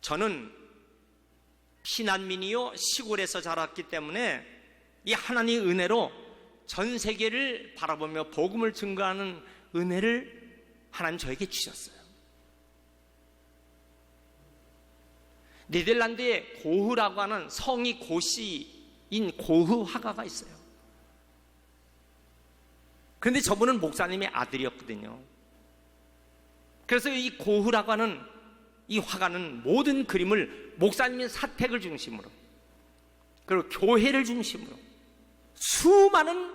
저는 피난민이요 시골에서 자랐기 때문에 이 하나님의 은혜로 전 세계를 바라보며 복음을 증거하는 은혜를 하나님 저에게 주셨어요. 네덜란드에 고흐라고 하는 성이 고시인 고흐 화가가 있어요. 그런데 저분은 목사님의 아들이었거든요. 그래서 이 고흐라고 하는 이 화가는 모든 그림을 목사님의 사택을 중심으로, 그리고 교회를 중심으로, 수많은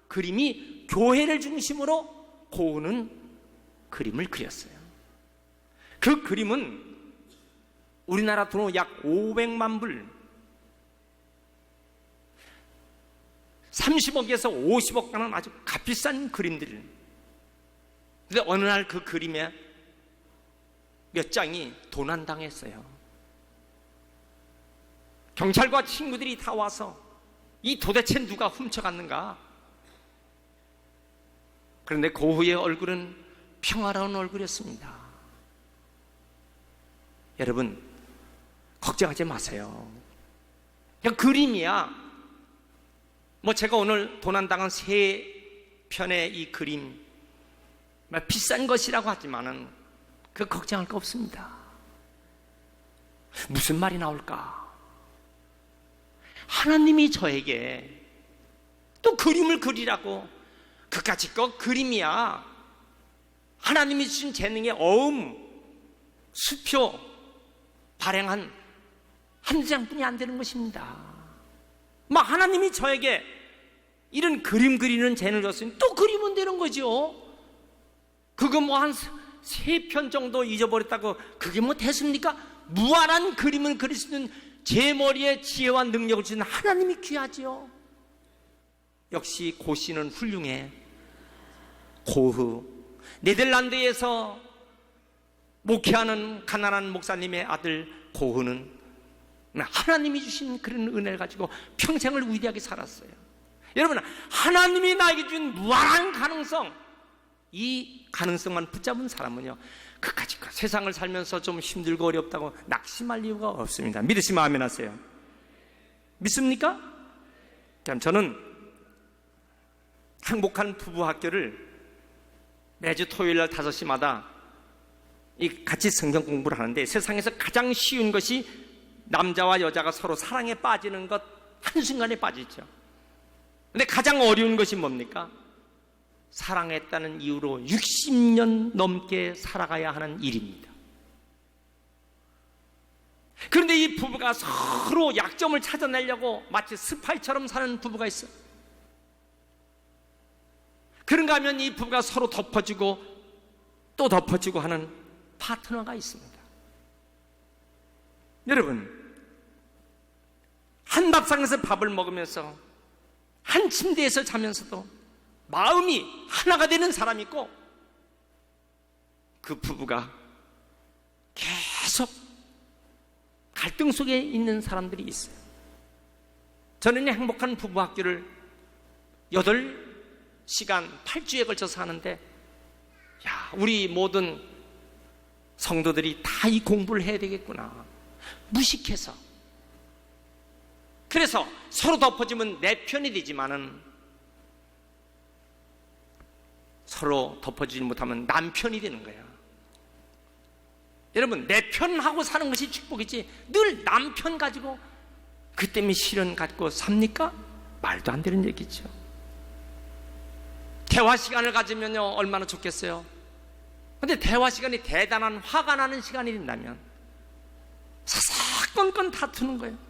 그림이 교회를 중심으로 고흐는 그림을 그렸어요. 그 그림은 우리나라 돈으로 약 500만 불, 30억에서 50억 가는 아주 값비싼 그림들. 근데 어느 날 그 그림에 몇 장이 도난당했어요. 경찰과 친구들이 다 와서 이 도대체 누가 훔쳐갔는가? 그런데 고흐의 얼굴은 평화로운 얼굴이었습니다. 여러분, 걱정하지 마세요. 그냥 그림이야. 제가 오늘 도난당한 3편의 이 그림, 비싼 것이라고 하지만은 그 걱정할 거 없습니다. 무슨 말이 나올까? 하나님이 저에게 또 그림을 그리라고, 그까짓 거 그림이야. 하나님이 주신 재능의 수표 발행한 한 장뿐이 안 되는 것입니다. 하나님이 저에게 이런 그림 그리는 재능을 줬으니 또 그리면 되는 거죠. 그거 한 3편 정도 잊어버렸다고 그게 됐습니까? 무한한 그림을 그릴 수 있는 제 머리에 지혜와 능력을 주는 하나님이 귀하지요. 역시 고씨는 훌륭해. 고흐, 네덜란드에서 목회하는 가난한 목사님의 아들 고흐는 하나님이 주신 그런 은혜를 가지고 평생을 위대하게 살았어요. 여러분, 하나님이 나에게 준 무한한 가능성, 이 가능성만 붙잡은 사람은요, 그까짓 세상을 살면서 좀 힘들고 어렵다고 낙심할 이유가 없습니다. 믿으시면 아멘 하세요. 믿습니까? 저는 행복한 부부 학교를 매주 토요일 날 5시마다 같이 성경 공부를 하는데, 세상에서 가장 쉬운 것이 남자와 여자가 서로 사랑에 빠지는 것, 한순간에 빠지죠. 근데 가장 어려운 것이 뭡니까? 사랑했다는 이유로 60년 넘게 살아가야 하는 일입니다. 그런데 이 부부가 서로 약점을 찾아내려고 마치 스파이처럼 사는 부부가 있어요. 그런가 하면 이 부부가 서로 덮어주고 또 덮어주고 하는 파트너가 있습니다. 여러분, 한 밥상에서 밥을 먹으면서 한 침대에서 자면서도 마음이 하나가 되는 사람이 있고, 그 부부가 계속 갈등 속에 있는 사람들이 있어요. 저는 이 행복한 부부 학교를 8시간 8주에 걸쳐서 하는데, 우리 모든 성도들이 다 이 공부를 해야 되겠구나, 무식해서. 그래서 서로 덮어주면 내 편이 되지만은 서로 덮어주지 못하면 남편이 되는 거야. 여러분, 내 편하고 사는 것이 축복이지, 늘 남편 가지고 그 때문에 시련 갖고 삽니까? 말도 안 되는 얘기죠. 대화 시간을 가지면요 얼마나 좋겠어요. 근데 대화 시간이 대단한 화가 나는 시간이 된다면 사사건건 다투는 거예요.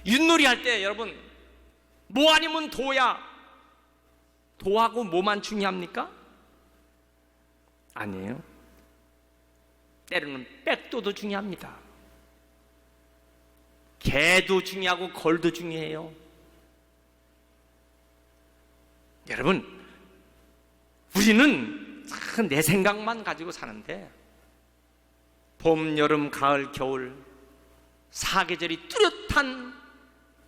윷놀이 할 때 여러분, 뭐 아니면 도야. 도하고 뭐만 중요합니까? 아니에요. 때로는 백도도 중요합니다. 개도 중요하고 걸도 중요해요. 여러분, 우리는 내 생각만 가지고 사는데, 봄, 여름, 가을, 겨울 4계절이 뚜렷한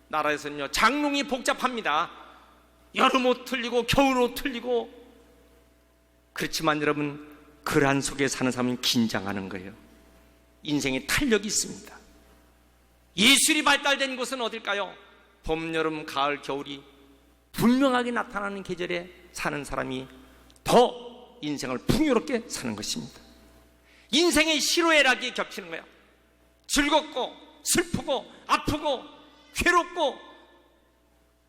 나라에서는요 장롱이 복잡합니다. 여름 옷 틀리고 겨울 옷 틀리고. 그렇지만 여러분, 그 안 속에 사는 사람은 긴장하는 거예요. 인생에 탄력이 있습니다. 예술이 발달된 곳은 어딜까요? 봄, 여름, 가을, 겨울이 분명하게 나타나는 계절에 사는 사람이 더 인생을 풍요롭게 사는 것입니다. 인생의 희로애락이 겹치는 거야. 즐겁고 슬프고 아프고 괴롭고,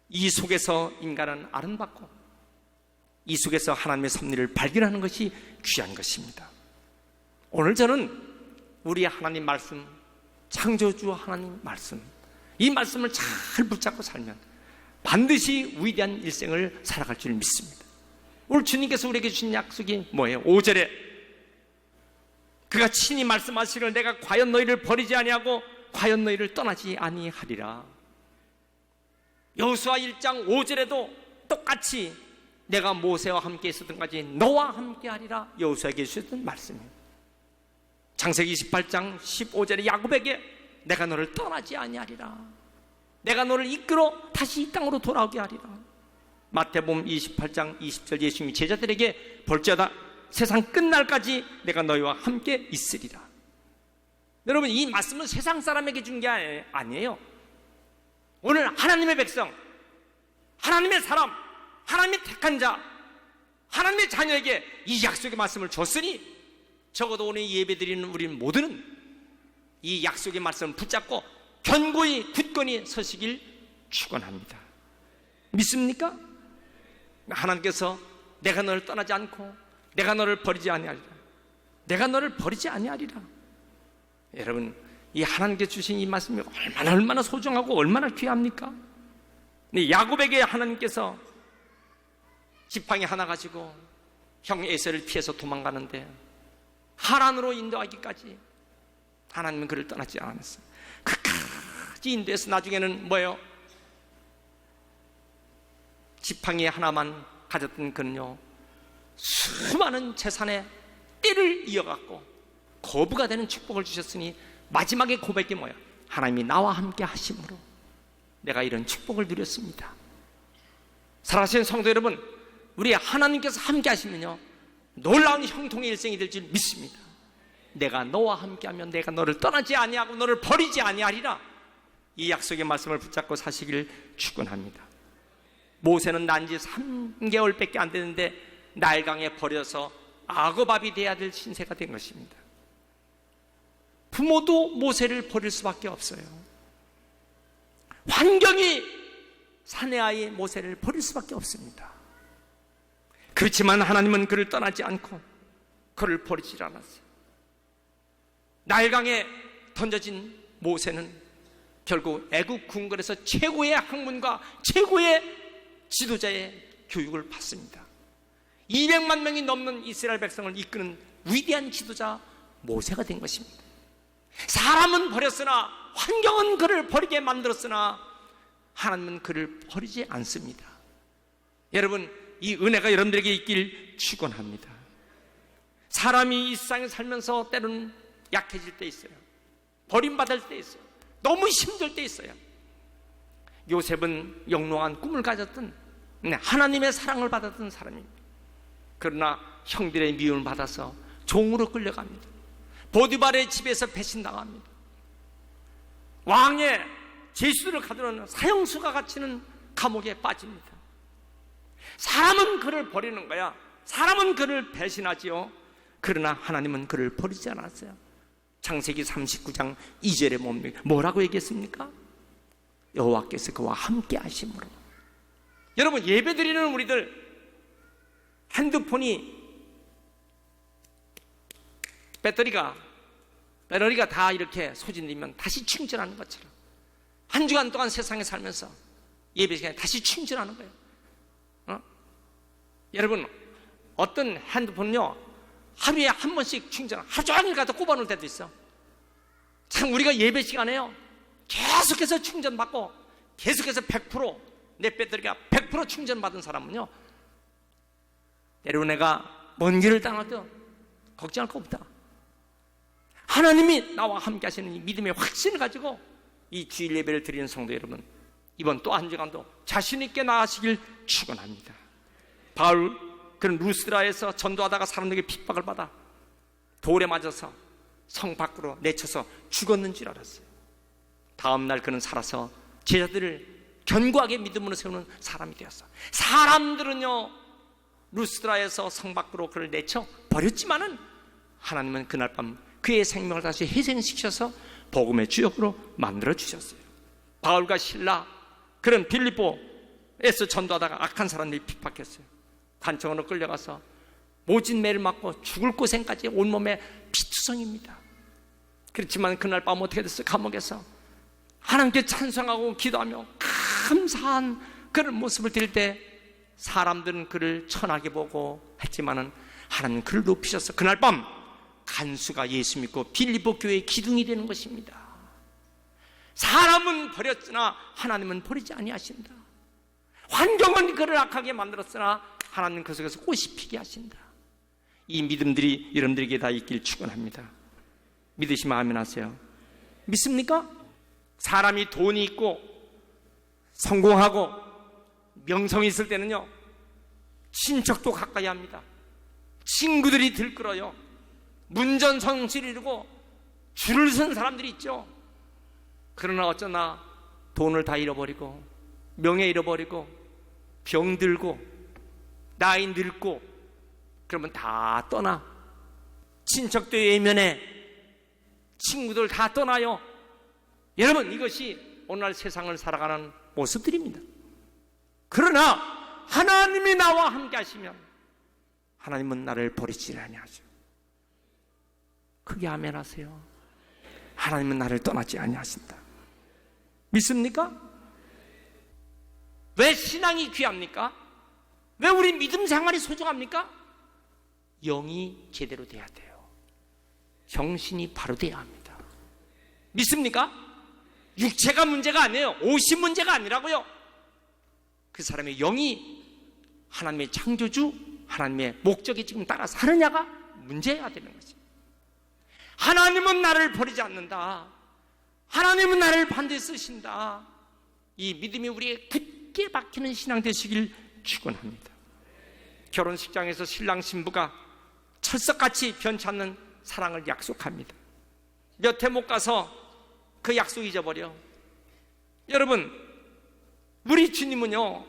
이 속에서 인간은 아름답고 이 속에서 하나님의 섭리를 발견하는 것이 귀한 것입니다. 오늘 저는 우리 하나님 말씀, 창조주 하나님 말씀, 이 말씀을 잘 붙잡고 살면 반드시 위대한 일생을 살아갈 줄 믿습니다. 오늘 주님께서 우리에게 주신 약속이 뭐예요? 5절에 그가 친히 말씀하시기를 내가 과연 너희를 버리지 아니하고 과연 너희를 떠나지 아니하리라. 여호수아 1장 5절에도 똑같이 내가 모세와 함께 있었던 까지 너와 함께 하리라 여호수아에게 주셨던 말씀이에요. 창세기 28장 15절에 야곱에게 내가 너를 떠나지 아니하리라, 내가 너를 이끌어 다시 이 땅으로 돌아오게 하리라. 마태복음 28장 20절 예수님이 제자들에게 볼지어다 세상 끝날까지 내가 너희와 함께 있으리라. 여러분, 이 말씀은 세상 사람에게 준 게 아니에요. 오늘 하나님의 백성, 하나님의 사람, 하나님의 택한 자, 하나님의 자녀에게 이 약속의 말씀을 줬으니 적어도 오늘 예배드리는 우리 모두는 이 약속의 말씀을 붙잡고 견고히 굳건히 서시길 축원합니다. 믿습니까? 하나님께서 내가 너를 떠나지 않고 내가 너를 버리지 아니하리라, 내가 너를 버리지 아니하리라. 여러분, 이 하나님께 주신 이 말씀이 얼마나 소중하고 얼마나 귀합니까? 야곱에게 하나님께서 지팡이 하나 가지고 형 에서를 피해서 도망가는데 하란으로 인도하기까지 하나님은 그를 떠나지 않았어요. 끝까지 인도해서 나중에는 뭐예요? 지팡이 하나만 가졌던 그는요, 수많은 재산의 띠를 이어갖고 거부가 되는 축복을 주셨으니 마지막에 고백이 뭐예요? 하나님이 나와 함께 하심으로 내가 이런 축복을 누렸습니다. 사랑하시는 성도 여러분, 우리 하나님께서 함께 하시면요 놀라운 형통의 일생이 될 줄 믿습니다. 내가 너와 함께하면 내가 너를 떠나지 아니하고 너를 버리지 아니하리라. 이 약속의 말씀을 붙잡고 사시길 축원합니다. 모세는 난 지 3개월밖에 안 되는데 나일강에 버려서 악어밥이 돼야 될 신세가 된 것입니다. 부모도 모세를 버릴 수밖에 없어요. 환경이 사내아이 모세를 버릴 수밖에 없습니다. 그렇지만 하나님은 그를 떠나지 않고 그를 버리지 않았어요. 나일강에 던져진 모세는 결국 애국 궁궐에서 최고의 학문과 최고의 지도자의 교육을 받습니다. 200만 명이 넘는 이스라엘 백성을 이끄는 위대한 지도자 모세가 된 것입니다. 사람은 버렸으나, 환경은 그를 버리게 만들었으나 하나님은 그를 버리지 않습니다. 여러분, 이 은혜가 여러분들에게 있길 축원합니다. 사람이 이 세상에 살면서 때로는 약해질 때 있어요. 버림받을 때 있어요. 너무 힘들 때 있어요. 요셉은 영롱한 꿈을 가졌던, 하나님의 사랑을 받았던 사람입니다. 그러나 형들의 미움을 받아서 종으로 끌려갑니다. 보디발의 집에서 배신당합니다. 왕의 제수들을 가두는 사형수가 갇히는 감옥에 빠집니다. 사람은 그를 버리는 거야. 사람은 그를 배신하지요. 그러나 하나님은 그를 버리지 않았어요. 창세기 39장 2절에 뭐라고 얘기했습니까? 여호와께서 그와 함께 하심으로. 여러분, 예배드리는 우리들 핸드폰이 배터리가 다 이렇게 소진되면 다시 충전하는 것처럼 한 주간 동안 세상에 살면서 예배 시간에 다시 충전하는 거예요. 여러분, 어떤 핸드폰은요 하루에 한 번씩 충전, 하루 종일 갖다 꼽아놓을 때도 있어. 참, 우리가 예배 시간에요 계속해서 충전받고 계속해서 100% 내 배터리가 100% 충전받은 사람은요 때로 내가 먼 길을 당해도 걱정할 거 없다. 하나님이 나와 함께 하시는 이 믿음의 확신을 가지고 이 주일 예배를 드리는 성도 여러분, 이번 또 한 주간도 자신 있게 나아가시길 축원합니다. 바울, 그는 루스드라에서 전도하다가 사람들에게 핍박을 받아 돌에 맞아서 성 밖으로 내쳐서 죽었는 줄 알았어요. 다음 날 그는 살아서 제자들을 견고하게 믿음으로 세우는 사람이 되었어. 사람들은요, 루스드라에서 성 밖으로 그를 내쳐 버렸지만은 하나님은 그날 밤 그의 생명을 다시 희생시켜서 복음의 주역으로 만들어 주셨어요. 바울과 실라, 그런 빌립보에서 전도하다가 악한 사람들이 핍박했어요. 관청으로 끌려가서 모진 매를 맞고 죽을 고생까지 온몸에 피투성입니다. 그렇지만 그날 밤 어떻게 됐어요? 감옥에서 하나님께 찬송하고 기도하며 감사한 그런 모습을 드릴 때 사람들은 그를 천하게 보고 했지만은 하나님 그를 높이셔서 그날 밤 간수가 예수 믿고 빌립보 교회의 기둥이 되는 것입니다. 사람은 버렸으나 하나님은 버리지 아니하신다. 환경은 그를 악하게 만들었으나 하나님 그 속에서 꽃이 피게 하신다. 이 믿음들이 여러분들에게 다 있길 축원합니다. 믿으시면 아멘 하세요. 믿습니까? 사람이 돈이 있고 성공하고 명성이 있을 때는요, 친척도 가까이 합니다. 친구들이 들끓어요. 문전성시를 이루고 줄을 선 사람들이 있죠. 그러나 어쩌나 돈을 다 잃어버리고 명예 잃어버리고 병들고 나이 늙고 그러면 다 떠나. 친척도 외면해. 친구들 다 떠나요. 여러분, 이것이 오늘날 세상을 살아가는 모습들입니다. 그러나 하나님이 나와 함께 하시면 하나님은 나를 버리지 아니하죠. 크게 아멘 하세요. 하나님은 나를 떠나지 아니하신다. 믿습니까? 왜 신앙이 귀합니까? 왜 우리 믿음 생활이 소중합니까? 영이 제대로 돼야 돼요. 정신이 바로 돼야 합니다. 믿습니까? 육체가 문제가 아니에요. 옷이 문제가 아니라고요. 그 사람의 영이 하나님의 창조주, 하나님의 목적에 지금 따라 사느냐가 문제여야 되는 거지. 하나님은 나를 버리지 않는다. 하나님은 나를 반드시 쓰신다. 이 믿음이 우리의 굳게 박히는 신앙 되시길 축원합니다. 결혼식장에서 신랑 신부가 철석같이 변치 않는 사랑을 약속합니다. 몇 해 못 가서 그 약속 잊어버려. 여러분, 우리 주님은요,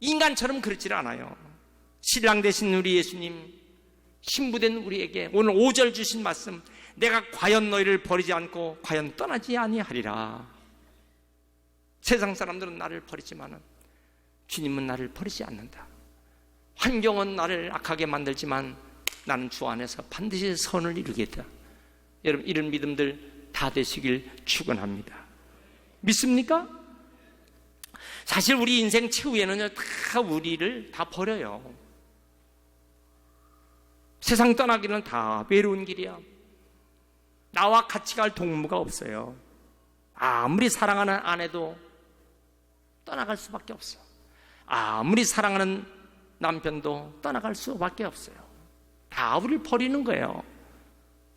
인간처럼 그렇지를 않아요. 신랑 되신 우리 예수님, 신부된 우리에게 오늘 5절 주신 말씀, 내가 과연 너희를 버리지 않고 과연 떠나지 아니하리라. 세상 사람들은 나를 버리지만은 주님은 나를 버리지 않는다. 환경은 나를 악하게 만들지만 나는 주 안에서 반드시 선을 이루겠다. 여러분, 이런 믿음들 다 되시길 축원합니다. 믿습니까? 사실 우리 인생 최후에는요, 다 우리를 다 버려요. 세상 떠나기는 다 외로운 길이야. 나와 같이 갈 동무가 없어요. 아무리 사랑하는 아내도 떠나갈 수밖에 없어. 아무리 사랑하는 남편도 떠나갈 수밖에 없어요. 다 우리를 버리는 거예요.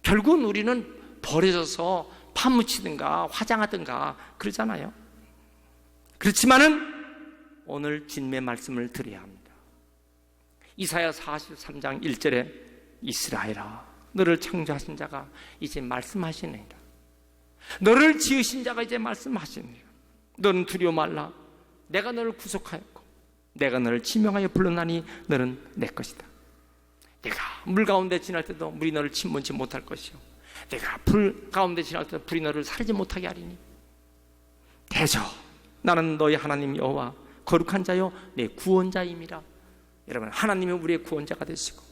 결국은 우리는 버려져서 파묻히든가 화장하든가 그러잖아요. 그렇지만은 오늘 주님의 말씀을 드려야 합니다. 이사야 43장 1절에 이스라엘아, 너를 창조하신 자가 이제 말씀하시느니라. 너를 지으신 자가 이제 말씀하시느니라. 너는 두려워 말라. 내가 너를 구속하였고 내가 너를 지명하여 불렀나니 너는 내 것이다. 내가 물 가운데 지날 때도 물이 너를 침몰치 못할 것이요, 내가 불 가운데 지날 때도 불이 너를 사르지 못하게 하리니 대저 나는 너희 하나님 여호와 거룩한 자요 내 구원자임이라. 여러분, 하나님이 우리의 구원자가 되시고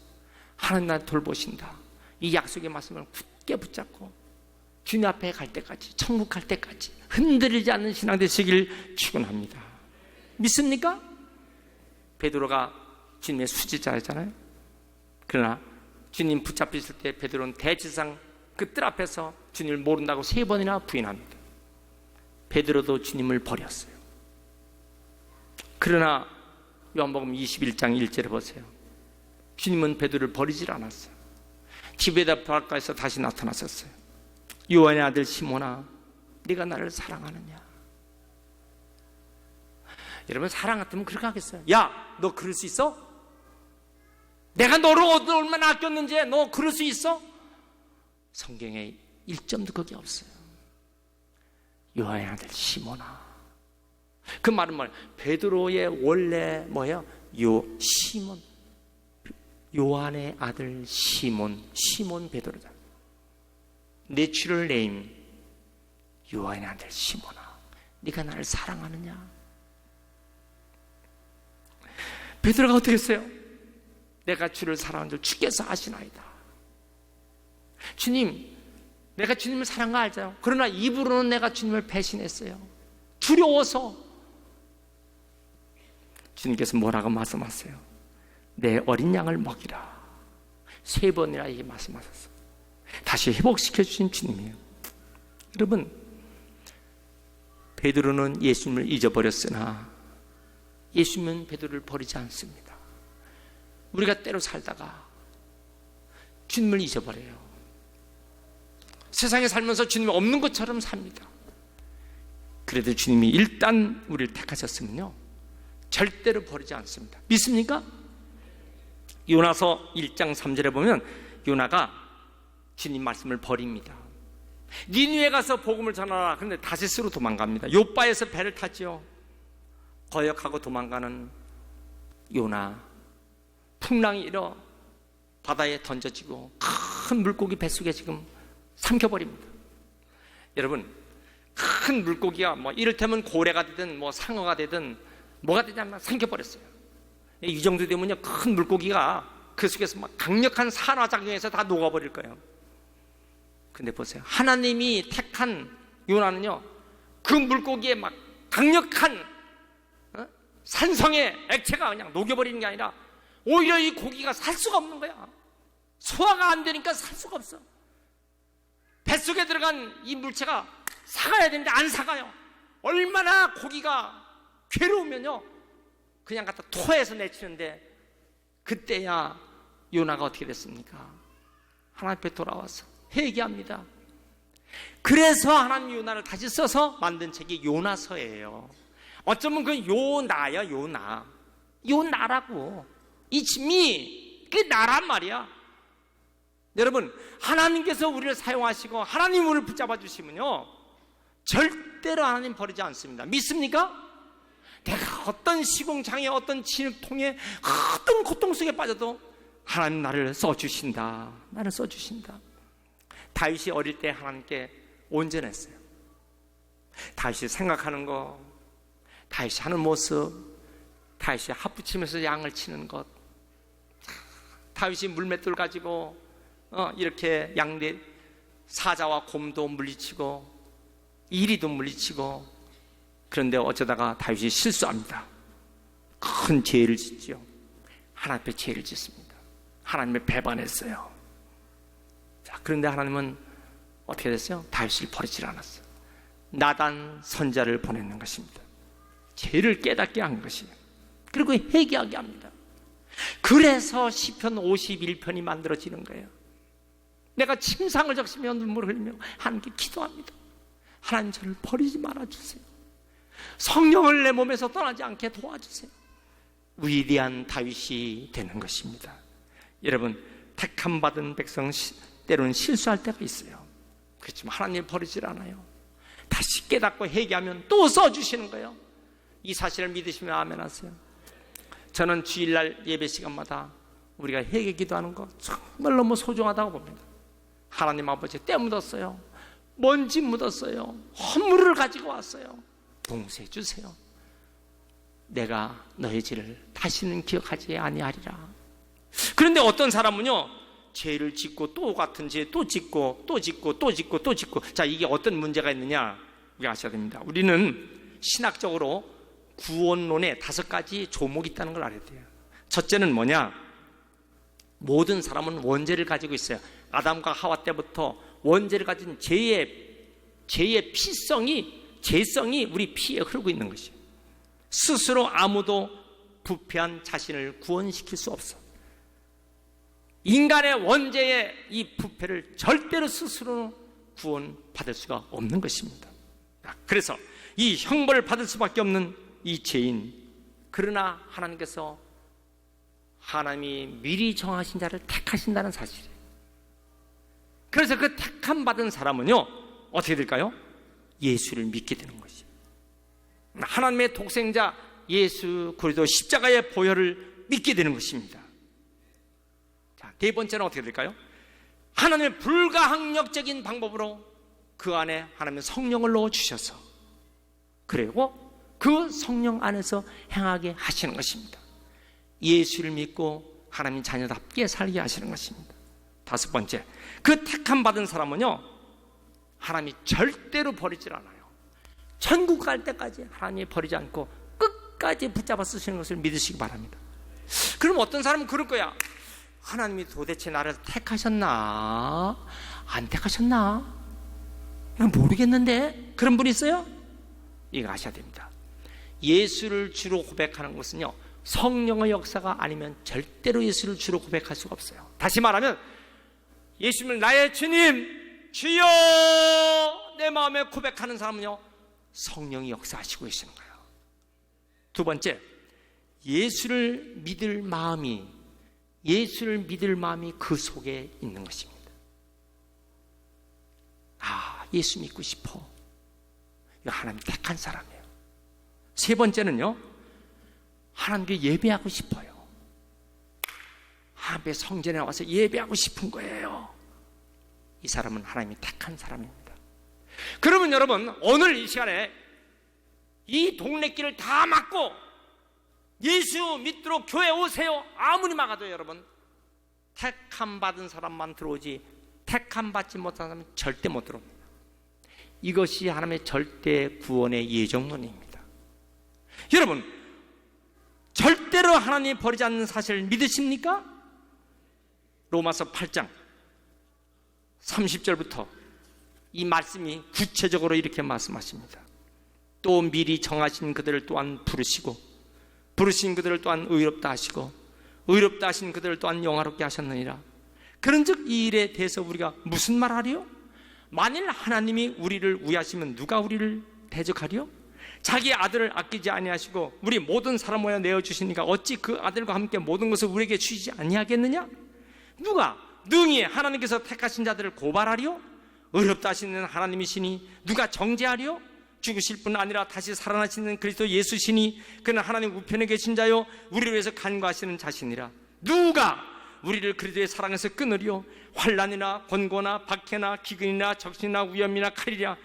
하나님 나를 돌보신다. 이 약속의 말씀을 굳게 붙잡고 주님 앞에 갈 때까지, 천국 갈 때까지 흔들리지 않는 신앙 되시길 축원합니다. 믿습니까? 베드로가 주님의 수지자였잖아요. 그러나 주님 붙잡히실 때 베드로는 대지상 그 뜰 앞에서 주님을 모른다고 3번이나 부인합니다. 베드로도 주님을 버렸어요. 그러나 요한복음 21장 1절에 보세요. 주님은 베드로를 버리질 않았어요. 디베다 바닷가에서 다시 나타나셨어요. 요한의 아들 시몬아, 네가 나를 사랑하느냐? 여러분, 사랑 같으면 그렇게 하겠어요? 야, 너 그럴 수 있어? 내가 너를 얼마나 아꼈는지 너 그럴 수 있어? 성경에 1점도 거기 없어요. 요한의 아들 시몬아. 그 말은 뭐예요? 베드로의 원래 뭐예요? 시몬, 요한의 아들 시몬 베드로다. 내추럴 네임 요한의 아들 시몬아, 네가 나를 사랑하느냐? 베드로가 어떻게 했어요? 내가 주를 사랑하는 줄 주께서 아시나이다. 주님, 내가 주님을 사랑한 거 알죠? 그러나 입으로는 내가 주님을 배신했어요. 두려워서. 주님께서 뭐라고 말씀하세요? 내 어린 양을 먹이라. 3번이나 이게 말씀하셨어요. 다시 회복시켜 주신 주님이에요. 여러분, 베드로는 예수님을 잊어버렸으나 예수님은 베드로를 버리지 않습니다. 우리가 때로 살다가 주님을 잊어버려요. 세상에 살면서 주님이 없는 것처럼 삽니다. 그래도 주님이 일단 우리를 택하셨으면요, 절대로 버리지 않습니다. 믿습니까? 요나서 1장 3절에 보면 요나가 주님 말씀을 버립니다. 니느웨 가서 복음을 전하라. 그런데 다시스로 도망갑니다. 요바에서 배를 타죠. 거역하고 도망가는 요나. 풍랑이 일어 바다에 던져지고 큰 물고기 뱃속에 지금 삼켜버립니다. 여러분, 큰 물고기가 뭐 이를테면 고래가 되든 뭐 상어가 되든 뭐가 되든 막 삼켜버렸어요. 이 정도 되면요, 큰 물고기가 그 속에서 막 강력한 산화작용에서 다 녹아버릴 거예요. 근데 보세요, 하나님이 택한 요나는요, 그 물고기에 막 강력한 산성의 액체가 그냥 녹여버리는 게 아니라 오히려 이 고기가 살 수가 없는 거야. 소화가 안 되니까 살 수가 없어. 뱃속에 들어간 이 물체가 사가야 되는데 안 사가요. 얼마나 고기가 괴로우면요, 그냥 갖다 토해서 내치는데, 그때야 요나가 어떻게 됐습니까? 하나님 앞에 돌아와서 회개합니다. 그래서 하나님 요나를 다시 써서 만든 책이 요나서예요. 어쩌면 그 요나야, 요나라고. It's me. 그게 나란 말이야. 여러분, 하나님께서 우리를 사용하시고 하나님 우리를 붙잡아 주시면요, 절대로 하나님 버리지 않습니다. 믿습니까? 내가 어떤 시공장애, 어떤 진흙통에, 어떤 고통 속에 빠져도 하나님 나를 써주신다. 나를 써주신다. 다윗이 어릴 때 하나님께 온전했어요. 다윗이 생각하는 거, 다윗이 하는 모습, 다윗이 하프 치면서 양을 치는 것, 다윗이 물맷돌 가지고 이렇게 양대 사자와 곰도 물리치고 이리도 물리치고. 그런데 어쩌다가 다윗이 실수합니다. 큰 죄를 짓지요. 하나님 앞에 죄를 짓습니다. 하나님을 배반했어요. 자, 그런데 하나님은 어떻게 됐어요? 다윗을 버리질 않았어요. 나단 선자를 보내는 것입니다. 죄를 깨닫게 한 것이에요. 그리고 회개하게 합니다. 그래서 시편 51편이 만들어지는 거예요. 내가 침상을 적시며 눈물을 흘리며 하나님께 기도합니다. 하나님, 저를 버리지 말아주세요. 성령을 내 몸에서 떠나지 않게 도와주세요. 위대한 다윗이 되는 것입니다. 여러분, 택함 받은 백성 때로는 실수할 때가 있어요. 그렇지만 하나님 버리질 않아요. 다시 깨닫고 회개하면 또 써주시는 거예요. 이 사실을 믿으시면 아멘 하세요. 저는 주일날 예배 시간마다 우리가 회개 기도하는 거 정말 너무 소중하다고 봅니다. 하나님 아버지, 때 묻었어요. 먼지 묻었어요. 헌물을 가지고 왔어요. 봉쇄해 주세요. 내가 너의 죄를 다시는 기억하지 아니하리라. 그런데 어떤 사람은요, 죄를 짓고 또 같은 죄 또 짓고 또 짓고 또 짓고 또 짓고. 자, 이게 어떤 문제가 있느냐, 우리가 아셔야 됩니다. 우리는 신학적으로 구원론에 5가지 조목이 있다는 걸 알아야 돼요. 첫째는 뭐냐? 모든 사람은 원죄를 가지고 있어요. 아담과 하와 때부터 원죄를 가진 죄의 죄성이 우리 피에 흐르고 있는 것이에요. 스스로 아무도 부패한 자신을 구원시킬 수 없어. 인간의 원죄의 이 부패를 절대로 스스로 구원받을 수가 없는 것입니다. 그래서 이 형벌을 받을 수밖에 없는 이 죄인, 그러나 하나님께서 하나님이 미리 정하신 자를 택하신다는 사실이에요. 그래서 그 택함 받은 사람은요, 어떻게 될까요? 예수를 믿게 되는 것이에요. 하나님의 독생자 예수 그리스도 십자가의 보혈을 믿게 되는 것입니다. 자, 네 번째는 어떻게 될까요? 하나님의 불가항력적인 방법으로 그 안에 하나님의 성령을 넣어주셔서, 그리고 그 성령 안에서 행하게 하시는 것입니다. 예수를 믿고 하나님 자녀답게 살게 하시는 것입니다. 다섯 번째, 그 택함 받은 사람은요, 하나님이 절대로 버리질 않아요. 천국 갈 때까지 하나님이 버리지 않고 끝까지 붙잡아 쓰시는 것을 믿으시기 바랍니다. 그럼 어떤 사람은 그럴 거야. 하나님이 도대체 나를 택하셨나? 안 택하셨나? 난 모르겠는데. 그런 분 있어요? 이거 아셔야 됩니다. 예수를 주로 고백하는 것은요, 성령의 역사가 아니면 절대로 예수를 주로 고백할 수가 없어요. 다시 말하면 예수님을 나의 주님, 주여 내 마음에 고백하는 사람은요, 성령이 역사하시고 계시는 거예요. 두 번째, 예수를 믿을 마음이 그 속에 있는 것입니다. 아, 예수 믿고 싶어. 이거 하나님 택한 사람이에요. 세 번째는요, 하나님께 예배하고 싶어요. 하나님의 성전에 와서 예배하고 싶은 거예요. 이 사람은 하나님이 택한 사람입니다. 그러면 여러분, 오늘 이 시간에 이 동네길을 다 막고 예수 믿도록 교회 오세요, 아무리 막아도 여러분, 택함 받은 사람만 들어오지 택함 받지 못한 사람은 절대 못 들어옵니다. 이것이 하나님의 절대 구원의 예정론입니다. 여러분, 절대로 하나님이 버리지 않는 사실을 믿으십니까? 로마서 8장 30절부터 이 말씀이 구체적으로 이렇게 말씀하십니다. 또 미리 정하신 그들을 또한 부르시고, 부르신 그들을 또한 의롭다 하시고, 의롭다 하신 그들을 또한 영화롭게 하셨느니라. 그런즉 이 일에 대해서 우리가 무슨 말하리요? 만일 하나님이 우리를 위하시면 누가 우리를 대적하리요? 자기 아들을 아끼지 아니하시고 우리 모든 사람 모여 내어주시니까 어찌 그 아들과 함께 모든 것을 우리에게 주시지 아니하겠느냐? 누가 능히 하나님께서 택하신 자들을 고발하리요? 의롭다 하시는 하나님이시니 누가 정죄하리요? 죽으실 뿐 아니라 다시 살아나시는 그리스도 예수시니 그는 하나님 우편에 계신 자요 우리를 위해서 간구하시는 자신이라. 누가 우리를 그리스도의 사랑에서 끊으리요? 환난이나 권고나 박해나 기근이나 적신이나 위험이나 칼이라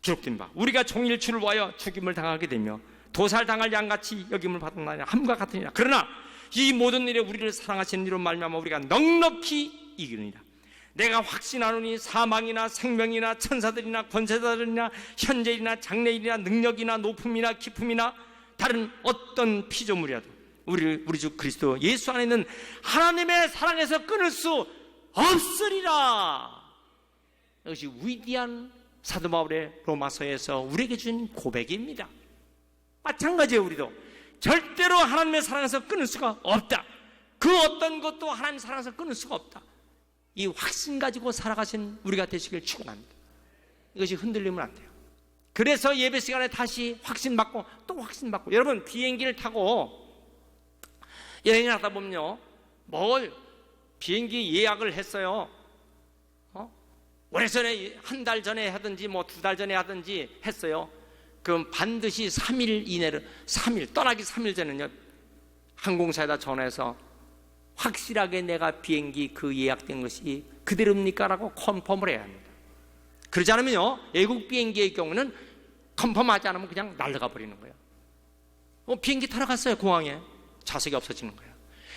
기록된 바 우리가 종일 주를 위하여 죽임을 당하게 되며 도살당할 양같이 여김을 받은 날이 함과 같으니라. 그러나 이 모든 일에 우리를 사랑하시는 이로 말미암아 우리가 넉넉히 이기느니라. 내가 확신하노니 사망이나 생명이나 천사들이나 권세자들이나 현재일이나 장래일이나 능력이나 높음이나 깊음이나 다른 어떤 피조물이라도 우리 주 그리스도 예수 안에 있는 하나님의 사랑에서 끊을 수 없으리라. 이것이 위대한 사도 바울의 로마서에서 우리에게 준 고백입니다. 마찬가지예요. 우리도 절대로 하나님의 사랑에서 끊을 수가 없다. 그 어떤 것도 하나님의 사랑에서 끊을 수가 없다. 이 확신 가지고 살아가신 우리가 되시길 축원합니다. 이것이 흔들리면 안 돼요. 그래서 예배 시간에 다시 확신 받고 또 확신 받고. 여러분, 비행기를 타고 여행을 하다 보면요, 뭘 비행기 예약을 했어요. 오래전에 한 달 전에 하든지 뭐 2달 전에 하든지 했어요. 그럼 반드시 3일 이내로, 3일 떠나기 3일 전에는요, 항공사에다 전화해서 확실하게 내가 비행기 그 예약된 것이 그대로입니까? 라고 컨펌을 해야 합니다. 그러지 않으면요, 외국 비행기의 경우는 컨펌하지 않으면 그냥 날아가 버리는 거예요. 비행기 타러 갔어요. 공항에 좌석이 없어지는 거예요.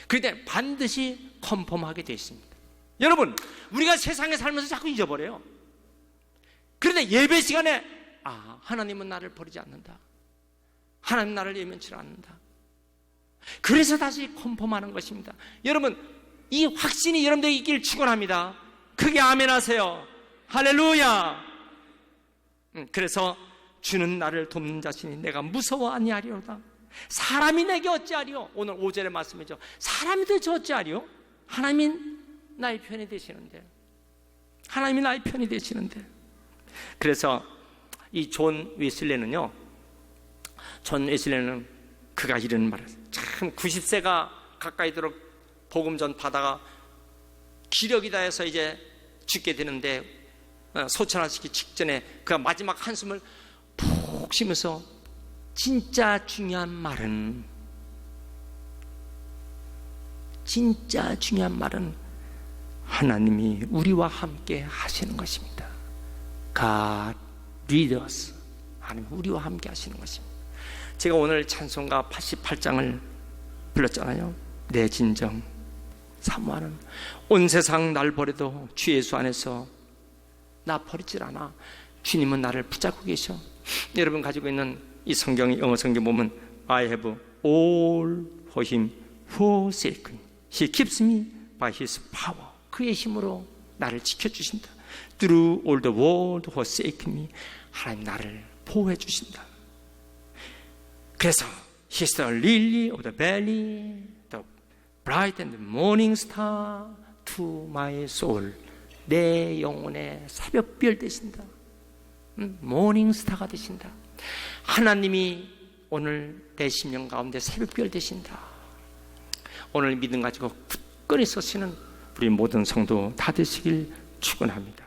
그런데 반드시 컨펌하게 되어 있습니다. 여러분, 우리가 세상에 살면서 자꾸 잊어버려요. 그런데 예배 시간에 하나님은 나를 버리지 않는다. 하나님 나를 예면치 않는다. 그래서 다시 컨펌하는 것입니다. 여러분, 이 확신이 여러분들에게 있길 축원합니다. 크게 아멘 하세요. 할렐루야. 그래서 주는 나를 돕는 자신이 내가 무서워 아니하리로다. 사람이 내게 어찌하리요? 오늘 5절의 말씀이죠. 사람이 도대체 어찌하리요? 하나님이 나의 편이 되시는데, 하나님이 나의 편이 되시는데. 그래서 이 존 웨슬레는요, 그가 이런 말을 했어요. 참 90세가 가까이 들어 복음 전파다가 기력이다 해서 이제 죽게 되는데 소천하시기 직전에 그 마지막 한숨을 푹 쉬면서 진짜 중요한 말은 하나님이 우리와 함께 하시는 것입니다. God lead us. 하나님 우리와 함께 하시는 것입니다. 제가 오늘 찬송가 88장을 불렀잖아요. 내 진정 사모하는, 온 세상 날 버려도 주 예수 안에서 나 버리질 않아. 주님은 나를 붙잡고 계셔. 여러분 가지고 있는 이 성경, 영어 성경 보면 I have all for him who saved me. He keeps me by his power. 그의 힘으로 나를 지켜주신다. Through all the world who saved me. 하나님 나를 보호해 주신다. 그래서 He's the lily of the valley, the bright and morning star to my soul. 내 영혼의 새벽별 되신다. 모닝 스타가 되신다. 하나님이 오늘 내 심령 가운데 새벽별 되신다. 오늘 믿음 가지고 굳건히 서시는 우리 모든 성도 다 되시길 축원합니다.